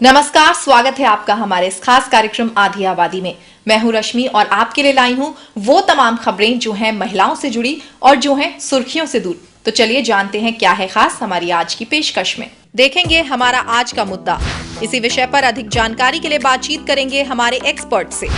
नमस्कार, स्वागत है आपका हमारे इस खास कार्यक्रम आधी आबादी में। मैं हूं रश्मि और आपके लिए लाई हूं वो तमाम खबरें जो हैं महिलाओं से जुड़ी और जो हैं सुर्खियों से दूर। तो चलिए जानते हैं क्या है खास हमारी आज की पेशकश में। देखेंगे हमारा आज का मुद्दा। इसी विषय पर अधिक जानकारी के लिए बातचीत करेंगे हमारे एक्सपर्ट से।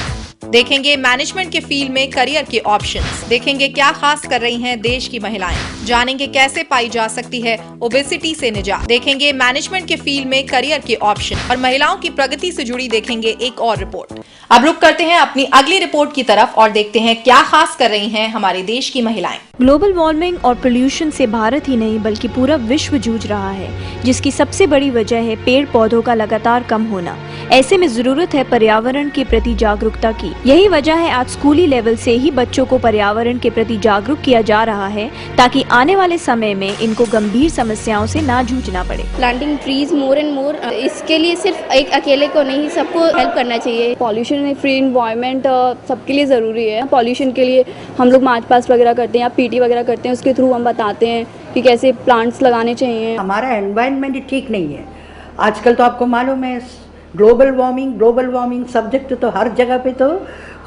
देखेंगे मैनेजमेंट के फील्ड में करियर के ऑप्शंस। देखेंगे क्या खास कर रही हैं देश की महिलाएं। जानेंगे कैसे पाई जा सकती है ओबेसिटी से निजात। देखेंगे मैनेजमेंट के फील्ड में करियर के ऑप्शन और महिलाओं की प्रगति से जुड़ी देखेंगे एक और रिपोर्ट। अब रुक करते हैं अपनी अगली रिपोर्ट की तरफ और देखते हैं क्या खास कर रही हैं हमारे देश की महिलाएं। ग्लोबल वार्मिंग और पोल्यूशन से भारत ही नहीं बल्कि पूरा विश्व जूझ रहा है, जिसकी सबसे बड़ी वजह है पेड़ पौधों का लगातार कम होना। ऐसे में जरूरत है पर्यावरण के प्रति जागरूकता की। यही वजह है आज स्कूली लेवल से ही बच्चों को पर्यावरण के प्रति जागरूक किया जा रहा है, ताकि आने वाले समय में इनको गंभीर समस्याओं से ना जूझना पड़े। Planting trees more and more, इसके लिए सिर्फ एक अकेले को नहीं, सबको हेल्प करना चाहिए। पॉल्यूशन फ्री एनवायरनमेंट सबके लिए ज़रूरी है। पॉल्यूशन के लिए हम लोग मार्च पास्ट वगैरह करते हैं या पीटी वगैरह करते हैं, उसके थ्रू हम बताते हैं कि कैसे प्लांट्स लगाने चाहिए। हमारा एनवायरनमेंट ठीक नहीं है आजकल। तो आपको मालूम है ग्लोबल वार्मिंग सब्जेक्ट तो हर जगह पे तो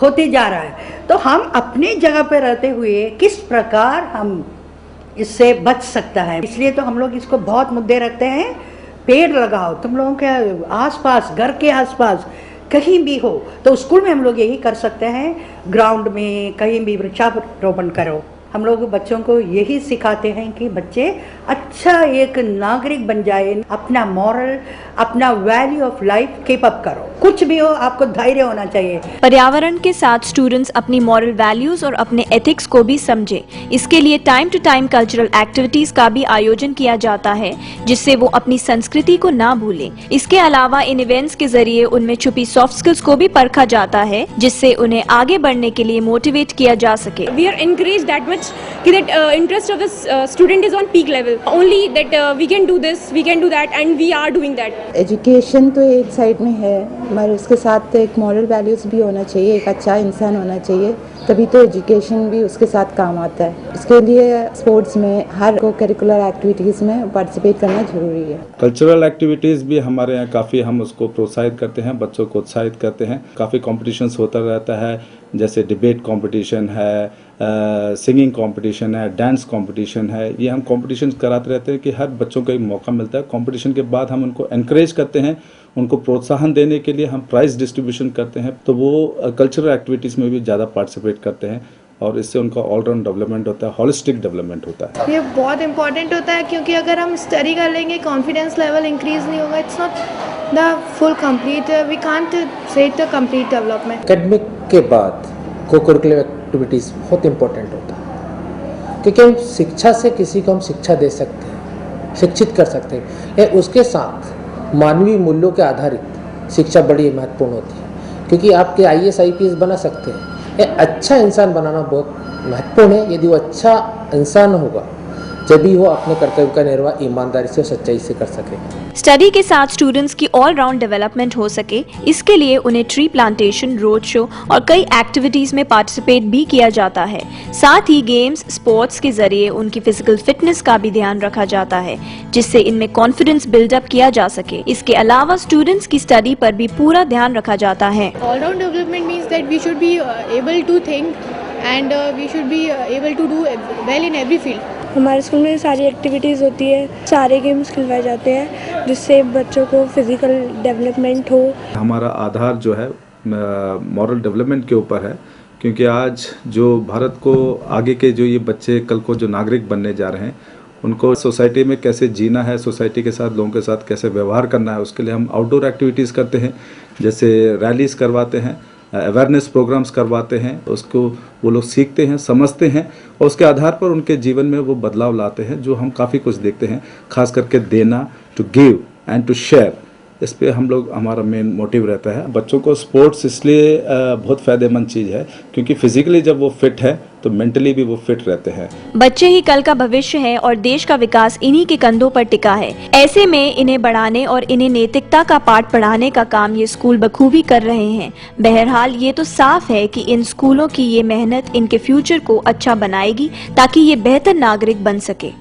होते जा रहा है। तो हम अपनी जगह पे रहते हुए किस प्रकार हम इससे बच सकता है, इसलिए तो हम लोग इसको बहुत मुद्दे रखते हैं। पेड़ लगाओ, तुम लोगों के आसपास, घर के आसपास कहीं भी हो, तो स्कूल में हम लोग यही कर सकते हैं, ग्राउंड में कहीं भी वृक्षारोपण करो। हम लोग बच्चों को यही सिखाते हैं कि बच्चे अच्छा एक नागरिक बन जाए, अपना मॉरल, अपना value of life keep up करो। कुछ भी हो, आपको धैर्य होना चाहिए। पर्यावरण के साथ स्टूडेंट्स अपनी मॉरल वैल्यूज और अपने एथिक्स को भी समझे। इसके लिए time to time cultural activities का भी आयोजन किया जाता है, जिससे वो अपनी संस्कृति को ना भूलें। इसके अलावा इन इवेंट्स के जरिए उनमें छुपी सॉफ्ट स्किल्स को भी परखा जाता है, जिससे उन्हें आगे बढ़ने के लिए मोटिवेट किया जा सके। We are encouraged that much that interest of the student is on peak level. Only that we can do this, we can do that, and we are doing that. Education तो एक side में है, मगर उसके साथ एक moral values भी होना चाहिए, एक अच्छा इंसान होना चाहिए, तभी तो एजुकेशन भी उसके साथ काम आता है। इसके लिए स्पोर्ट्स में हर को करिकुलर एक्टिविटीज़ में पार्टिसिपेट करना जरूरी है। कल्चरल एक्टिविटीज़ भी हमारे यहाँ काफ़ी हम उसको प्रोत्साहित करते हैं, बच्चों को उत्साहित करते हैं। काफ़ी कॉम्पिटिशन्स होता रहता है, जैसे डिबेट कंपटीशन है, सिंगिंग कंपटीशन है, डांस कंपटीशन है। ये हम कंपटीशन कराते रहते हैं कि हर बच्चों को एक मौका मिलता है। कंपटीशन के बाद हम उनको एनकरेज करते हैं, उनको प्रोत्साहन देने के लिए हम प्राइज़ डिस्ट्रीब्यूशन करते हैं, तो वो कल्चरल एक्टिविटीज़ में भी ज़्यादा पार्टिसिपेट करते हैं और इससे उनका ऑलराउंड डेवलपमेंट होता है, होलिस्टिक डेवलपमेंट होता है। ये बहुत इंपॉर्टेंट होता है, क्योंकि अगर हम स्टडी कर लेंगे, कॉन्फिडेंस लेवल इंक्रीज नहीं होगा, it's not the full complete, we can't say the complete development. Academic के बाद को करिकुलर एक्टिविटीज़ बहुत इंपॉर्टेंट होता है, क्योंकि हम शिक्षा से किसी को हम शिक्षा दे सकते हैं, शिक्षित कर सकते हैं। उसके साथ मानवीय मूल्यों के आधारित शिक्षा बड़ी महत्वपूर्ण होती है, क्योंकि आपके IAS IPS बना सकते हैं। अच्छा इंसान बनाना बहुत महत्वपूर्ण है। यदि वो अच्छा इंसान होगा, जब भी वो अपने कर्तव्य का निर्वाह ईमानदारी से और सच्चाई से कर सके। स्टडी के साथ स्टूडेंट्स की ऑल राउंड डेवलपमेंट हो सके, इसके लिए उन्हें ट्री प्लांटेशन, रोड शो और कई एक्टिविटीज में पार्टिसिपेट भी किया जाता है। साथ ही गेम्स, स्पोर्ट्स के जरिए उनकी फिजिकल फिटनेस का भी ध्यान रखा जाता है, जिससे इनमें कॉन्फिडेंस बिल्डअप किया जा सके। इसके अलावा स्टूडेंट्स की स्टडी पर भी पूरा ध्यान रखा जाता है। All round development means that we should be able to think and we should be able to do well in every field. हमारे स्कूल में सारी एक्टिविटीज़ होती है, सारे गेम्स खिलवाए जाते हैं, जिससे बच्चों को फिजिकल डेवलपमेंट हो। हमारा आधार जो है मॉरल डेवलपमेंट के ऊपर है, क्योंकि आज जो भारत को आगे के जो ये बच्चे कल को जो नागरिक बनने जा रहे हैं, उनको सोसाइटी में कैसे जीना है, सोसाइटी के साथ, लोगों के साथ कैसे व्यवहार करना है, उसके लिए हम आउटडोर एक्टिविटीज़ करते हैं, जैसे रैलीज करवाते हैं, अवेयरनेस प्रोग्राम्स करवाते हैं। उसको वो लोग सीखते हैं, समझते हैं और उसके आधार पर उनके जीवन में वो बदलाव लाते हैं, जो हम काफ़ी कुछ देखते हैं। खास करके देना, to give and to share, इस पे हम लोग, हमारा मेन मोटिव रहता है। बच्चों को स्पोर्ट्स इसलिए बहुत फ़ायदेमंद चीज़ है, क्योंकि फिजिकली जब वो फिट है तो मेंटली भी वो फिट रहते हैं। बच्चे ही कल का भविष्य है और देश का विकास इन्हीं के कंधों पर टिका है। ऐसे में इन्हें बढ़ाने और इन्हें नैतिकता का पाठ पढ़ाने का काम ये स्कूल बखूबी कर रहे हैं। बहरहाल ये तो साफ है कि इन स्कूलों की ये मेहनत इनके फ्यूचर को अच्छा बनाएगी, ताकि ये बेहतर नागरिक बन सके।